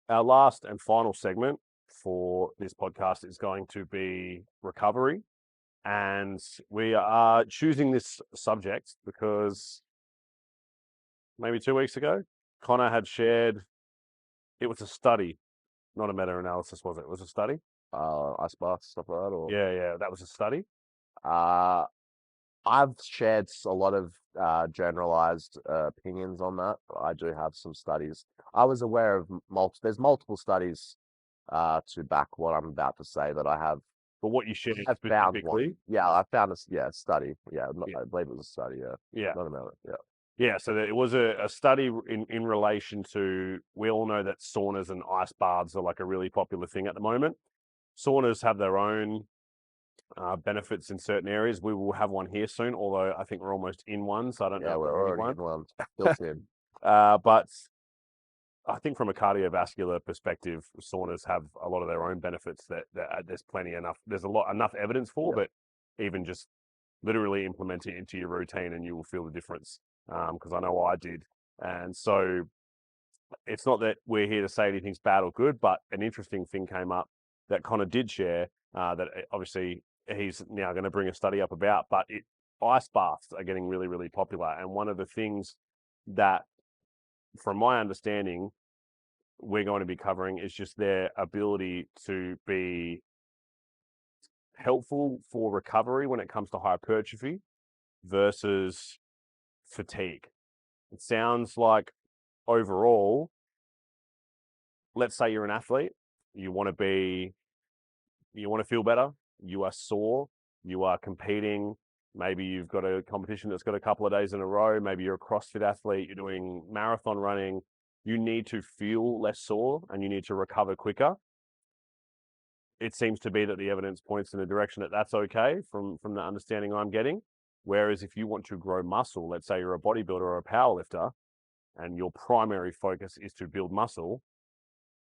Our last and final segment for this podcast is going to be recovery. And we are choosing this subject because maybe 2 weeks ago, Connor had shared, it was a study, not a meta-analysis, was it? It was a study? Ice baths, stuff like that, or Yeah, that was a study. uh, I've shared a lot of generalized opinions on that. But I do have some studies. I was aware of there's multiple studies to back what I'm about to say that I have. But what you shared I found one. specifically, Yeah, I found a study. Yeah, yeah, I believe it was a study. Yeah, yeah, not a minute. Yeah. yeah. So it was a study in relation to, we all know that saunas and ice baths are like a really popular thing at the moment. Saunas have their own benefits in certain areas. We will have one here soon, although I think we're almost in one, so I don't know Yeah, if we're we're ready already one. in one built in. But I think from a cardiovascular perspective, saunas have a lot of their own benefits that there's plenty enough. There's enough evidence for, Yeah. but even just literally implement it into your routine and you will feel the difference. Because I know I did. And so it's not that we're here to say anything's bad or good, but an interesting thing came up that Connor did share that obviously he's now going to bring a study up about, but ice baths are getting really, really popular. And one of the things that, from my understanding, we're going to be covering is just their ability to be helpful for recovery when it comes to hypertrophy versus fatigue. It sounds like overall, let's say you're an athlete, you want to feel better, you are sore, you are competing, maybe you've got a competition that's got a couple of days in a row, maybe you're a CrossFit athlete, you're doing marathon running, you need to feel less sore and you need to recover quicker. It seems to be that the evidence points in the direction that that's okay from the understanding I'm getting. Whereas if you want to grow muscle, let's say you're a bodybuilder or a powerlifter, and your primary focus is to build muscle,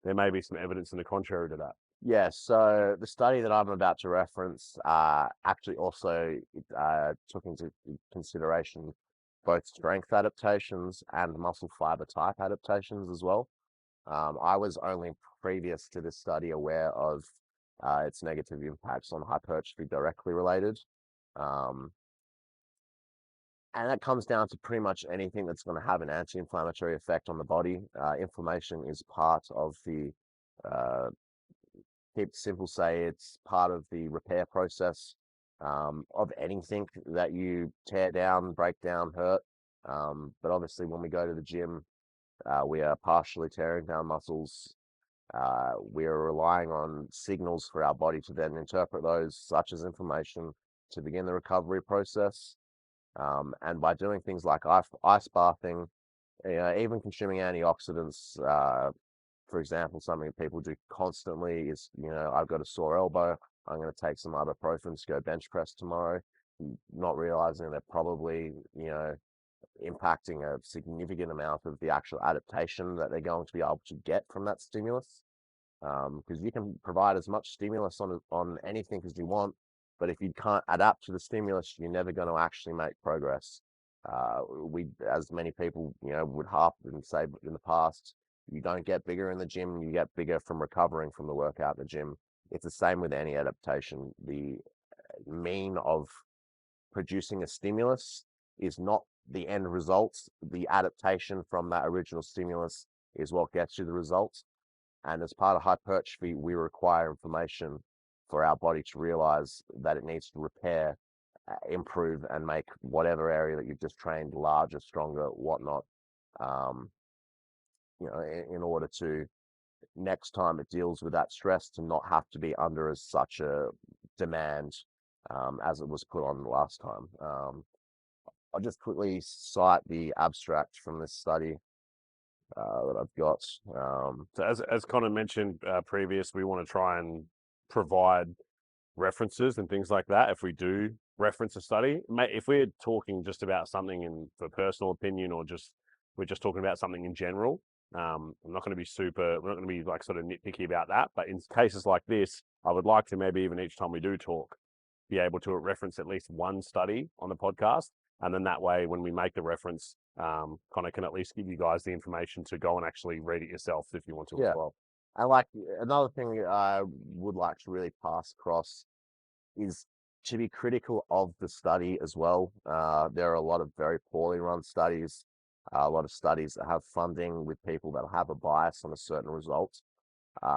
there may be some evidence in the contrary to that. Yeah, so the study that I'm about to reference actually also took into consideration both strength adaptations and muscle fiber type adaptations as well. I was only previous to this study aware of its negative impacts on hypertrophy directly related. Um, and that comes down to pretty much anything that's going to have an anti-inflammatory effect on the body. Inflammation is part of uh, keep it simple, say it's part of the repair process of anything that you tear down, break down, hurt. But obviously, when we go to the gym, we are partially tearing down muscles. We are relying on signals for our body to then interpret those, such as inflammation, to begin the recovery process. And by doing things like ice bathing, even consuming antioxidants, for example, something that people do constantly is, I've got a sore elbow. I'm going to take some ibuprofen to go bench press tomorrow, not realizing they're probably, impacting a significant amount of the actual adaptation that they're going to be able to get from that stimulus. Because you can provide as much stimulus on anything as you want, but if you can't adapt to the stimulus, you're never going to actually make progress. As many people, would harp and say in the past, you don't get bigger in the gym, you get bigger from recovering from the workout in the gym. It's the same with any adaptation. The mean of producing a stimulus is not the end result. The adaptation from that original stimulus is what gets you the results. And as part of hypertrophy, we require inflammation for our body to realize that it needs to repair, improve, and make whatever area that you've just trained larger, stronger, whatnot. Um, in order to next time it deals with that stress to not have to be under as such a demand as it was put on last time. I'll just quickly cite the abstract from this study that I've got. So as Connor mentioned previous, we want to try and provide references and things like that if we do reference a study. If we're talking just about something for personal opinion or we're just talking about something in general, we're not going to be like sort of nitpicky about that. But in cases like this, I would like to maybe even each time we do talk, be able to reference at least one study on the podcast. And then that way, when we make the reference, Connor can at least give you guys the information to go and actually read it yourself if you want to as Yeah. well. And like another thing I would like to really pass across is to be critical of the study as well. There are a lot of very poorly run studies, a lot of studies that have funding with people that have a bias on a certain result.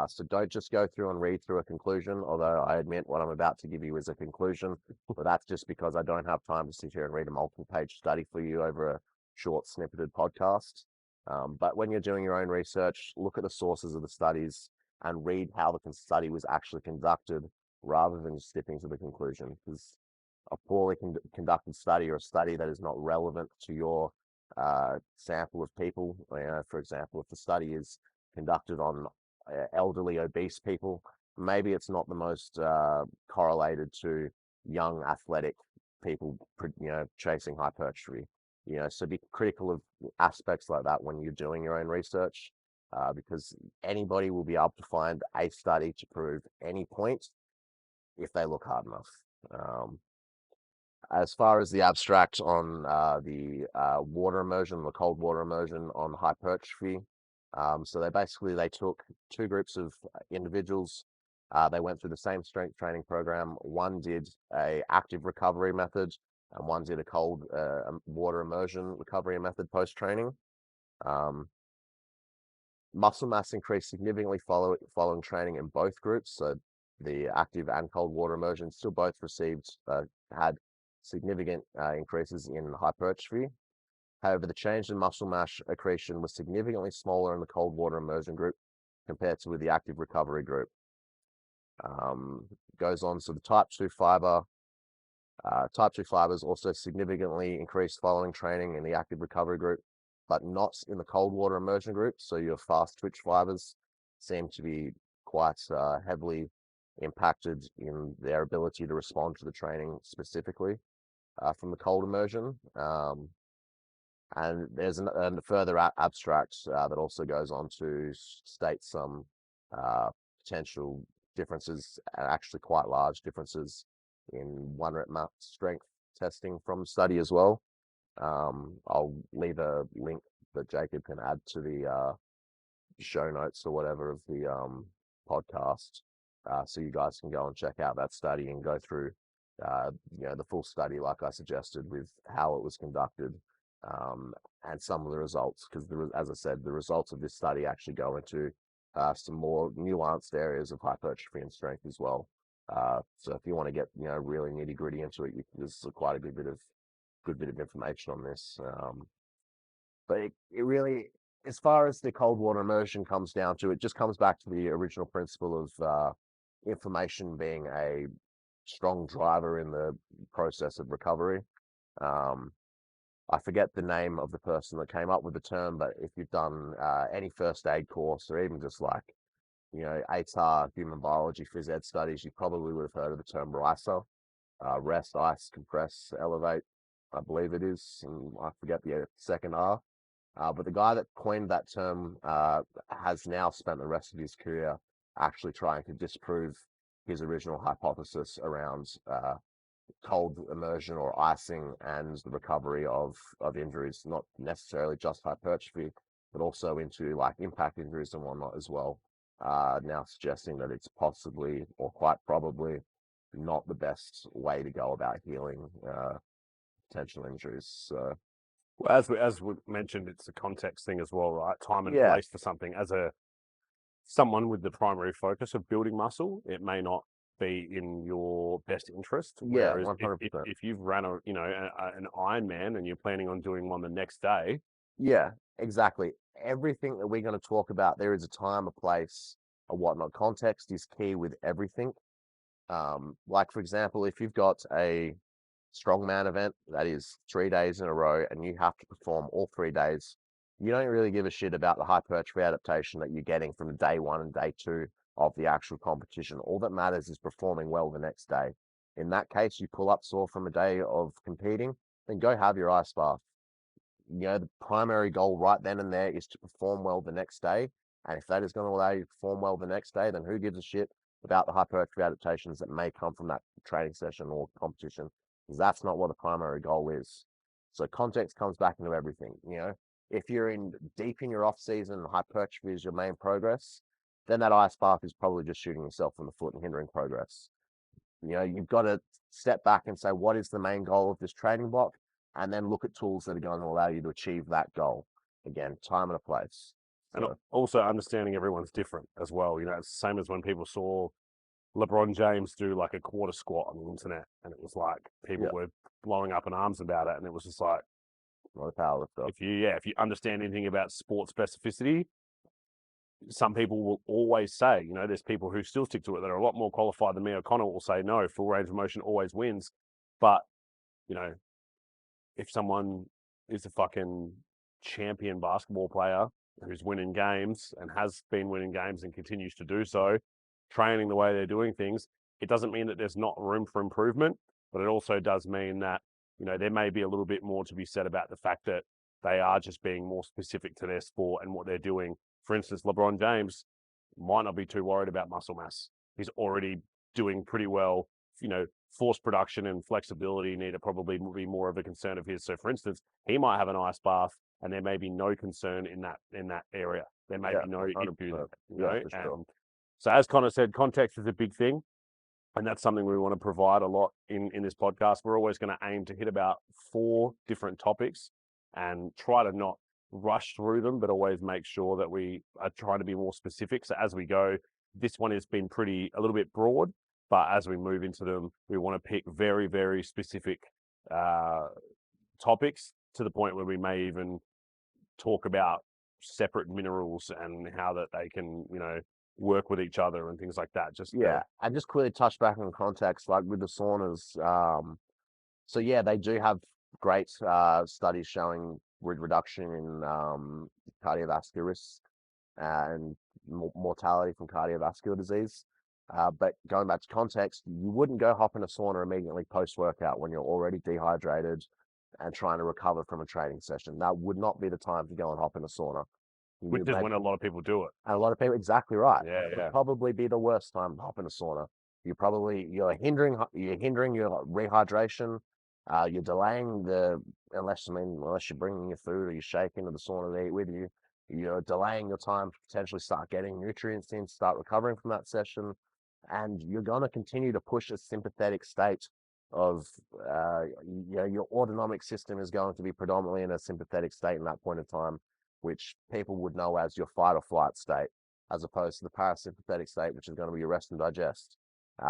So don't just go through and read through a conclusion, although I admit what I'm about to give you is a conclusion, but that's just because I don't have time to sit here and read a multiple page study for you over a short snippeted podcast. But when you're doing your own research, look at the sources of the studies and read how the study was actually conducted rather than just skipping to the conclusion. Because a poorly conducted study or a study that is not relevant to your sample of people, for example, if the study is conducted on elderly obese people, maybe it's not the most correlated to young athletic people, chasing hypertrophy. So be critical of aspects like that when you're doing your own research, because anybody will be able to find a study to prove any point if they look hard enough. As far as the abstract on the water immersion, the cold water immersion on hypertrophy, so they took two groups of individuals. They went through the same strength training program. One did a active recovery method, and one did a cold water immersion recovery method post training. Muscle mass increased significantly following training in both groups. So the active and cold water immersion still both had significant increases in hypertrophy. However, the change in muscle mass accretion was significantly smaller in the cold water immersion group compared to with the active recovery group. Goes on, so the type 2 fibers also significantly increased following training in the active recovery group, but not in the cold water immersion group. So your fast twitch fibers seem to be quite heavily impacted in their ability to respond to the training specifically from the cold immersion. And there's a further abstract that also goes on to state some potential differences, actually quite large differences in 1 rep max strength testing from the study as well. I'll leave a link that Jacob can add to the show notes or whatever of the podcast, so you guys can go and check out that study and go through the full study like I suggested with how it was conducted, and some of the results, because as I said, the results of this study actually go into some more nuanced areas of hypertrophy and strength as well. So if you want to get really nitty gritty into it, there's quite a good bit of information on this. But it really, as far as the cold water immersion comes down to, it just comes back to the original principle of inflammation being a strong driver in the process of recovery. I forget the name of the person that came up with the term, but if you've done any first aid course or even just like, ATAR, human biology, phys ed studies, you probably would have heard of the term RICER, rest, ice, compress, elevate, I believe it is, and I forget the second R. But the guy that coined that term has now spent the rest of his career actually trying to disprove his original hypothesis around cold immersion or icing and the recovery of injuries, not necessarily just hypertrophy, but also into like impact injuries and whatnot as well. Now suggesting that it's possibly or quite probably not the best way to go about healing potential injuries. So Well, as we mentioned, it's a context thing as well, right? Time and yeah, place for something. As someone with the primary focus of building muscle, it may not be in your best interest. yeah, Whereas if, 100%. if you've ran an Ironman and you're planning on doing one the next day, Yeah, exactly. Everything that we're going to talk about, there is a time, a place, a whatnot. Context is key with everything. Like for example, if you've got a strongman event that is 3 days in a row and you have to perform all 3 days, you don't really give a shit about the hypertrophy adaptation that you're getting from day one and day two of the actual competition. All that matters is performing well the next day. In that case, you pull up sore from a day of competing, then go have your ice bath. The primary goal right then and there is to perform well the next day. And if that is going to allow you to perform well the next day, then who gives a shit about the hypertrophy adaptations that may come from that training session or competition? Because that's not what the primary goal is. So context comes back into everything. If you're deep in your off season and hypertrophy is your main progress, then that ice bath is probably just shooting yourself in the foot and hindering progress. You've got to step back and say, what is the main goal of this training block? And then look at tools that are going to allow you to achieve that goal. Again, time and a place. And So, also understanding everyone's different as well. It's the same as when people saw LeBron James do like a quarter squat on the internet, and it was like people yeah, were blowing up in arms about it, and it was just like, not a powerlifter. if you understand anything about sport specificity, some people will always say, there's people who still stick to it that are a lot more qualified than me. O'Connor will say, no, full range of motion always wins. But, you know, if someone is a fucking champion basketball player who's winning games and has been winning games and continues to do so, training the way they're doing things, it doesn't mean that there's not room for improvement, but it also does mean that, there may be a little bit more to be said about the fact that they are just being more specific to their sport and what they're doing. For instance, LeBron James might not be too worried about muscle mass. He's already doing pretty well. Force production and flexibility need to probably be more of a concern of his. So, for instance, he might have an ice bath, and there may be no concern in that area. There may be no issue, Yeah, for sure. And so, as Connor said, context is a big thing, and that's something we want to provide a lot in this podcast. We're always going to aim to hit about 4 different topics and try to not rush through them, but always make sure that we are trying to be more specific. So as we go, this one has been a little bit broad, but as we move into them, we want to pick very, very specific topics to the point where we may even talk about separate minerals and how that they can, work with each other and things like that. And just quickly touch back on context, like with the saunas. So yeah, they do have great studies showing reduction in cardiovascular risk and mortality from cardiovascular disease. But going back to context, you wouldn't go hop in a sauna immediately post-workout when you're already dehydrated and trying to recover from a training session. That would not be the time to go and hop in a sauna. Which is when a lot of people do it. And a lot of people, exactly right. Yeah, it would probably be the worst time to hop in a sauna. You're hindering your rehydration. You're delaying unless you're bringing your food or you shake into the sauna to eat with you. You're delaying your time to potentially start getting nutrients in, start recovering from that session, and you're going to continue to push a sympathetic state of your autonomic system is going to be predominantly in a sympathetic state in that point of time, which people would know as your fight or flight state, as opposed to the parasympathetic state, which is going to be your rest and digest,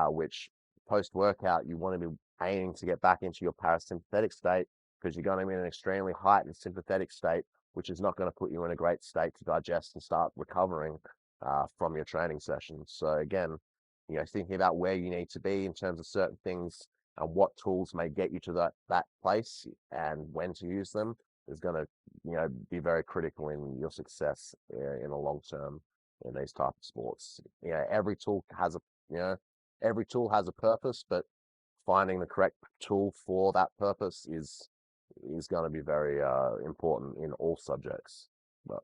which post-workout, you want to be aiming to get back into your parasympathetic state because you're going to be in an extremely heightened sympathetic state, which is not going to put you in a great state to digest and start recovering from your training session. So again, thinking about where you need to be in terms of certain things and what tools may get you to that place and when to use them is going to be very critical in your success in the long term in these type of sports. Every tool has a purpose, but finding the correct tool for that purpose is going to be very important in all subjects. But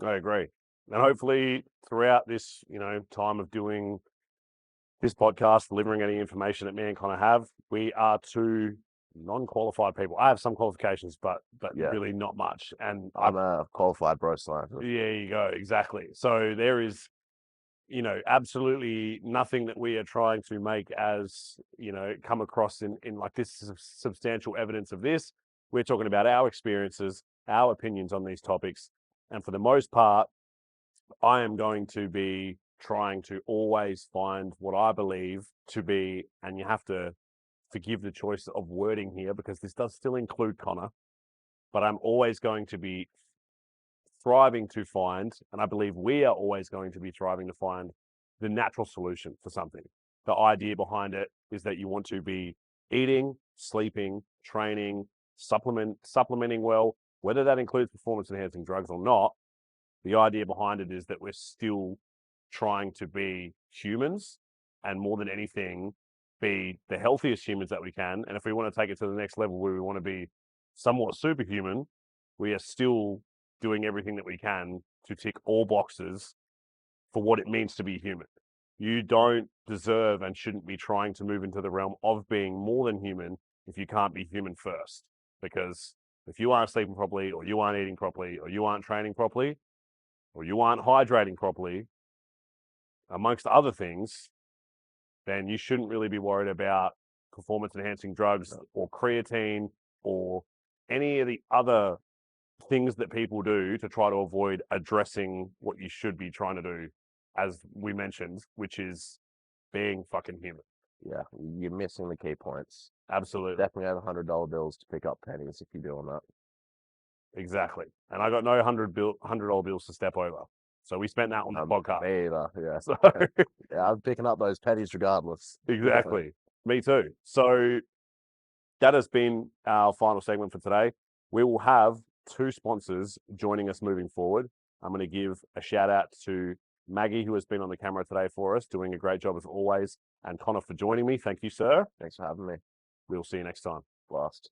I agree. And hopefully throughout this, time of doing this podcast, delivering any information that me and Connor have, we are 2 non-qualified people. I have some qualifications, but really not much. And I'm a qualified bro scientist. Yeah, you go. Exactly. So there is, absolutely nothing that we are trying to make as, come across in like this substantial evidence of this. We're talking about our experiences, our opinions on these topics. And for the most part, I am going to be trying to always find what I believe to be, and you have to forgive the choice of wording here because this does still include Connor, but I'm always going to be thriving to find, and I believe we are always going to be thriving to find the natural solution for something. The idea behind it is that you want to be eating, sleeping, training, supplementing well, whether that includes performance enhancing drugs or not. The idea behind it is that we're still trying to be humans and more than anything, be the healthiest humans that we can. And if we want to take it to the next level where we want to be somewhat superhuman, we are still doing everything that we can to tick all boxes for what it means to be human. You don't deserve and shouldn't be trying to move into the realm of being more than human if you can't be human first. Because if you aren't sleeping properly, or you aren't eating properly, or you aren't training properly, or you aren't hydrating properly, amongst other things, then you shouldn't really be worried about performance enhancing drugs or creatine or any of the other things that people do to try to avoid addressing what you should be trying to do, as we mentioned, which is being fucking human. Yeah, you're missing the key points. Absolutely. Definitely have $100 bills to pick up pennies if you're doing that. Exactly. And I got no $100 bills to step over. So we spent that on the podcast. Me either, yeah. So Yeah, I'm picking up those pennies regardless. exactly. Me too. So that has been our final segment for today. We will have 2 sponsors joining us moving forward. I'm going to give a shout out to Maggie, who has been on the camera today for us, doing a great job as always, and Connor for joining me. Thank you, sir. Thanks for having me. We'll see you next time. Blast.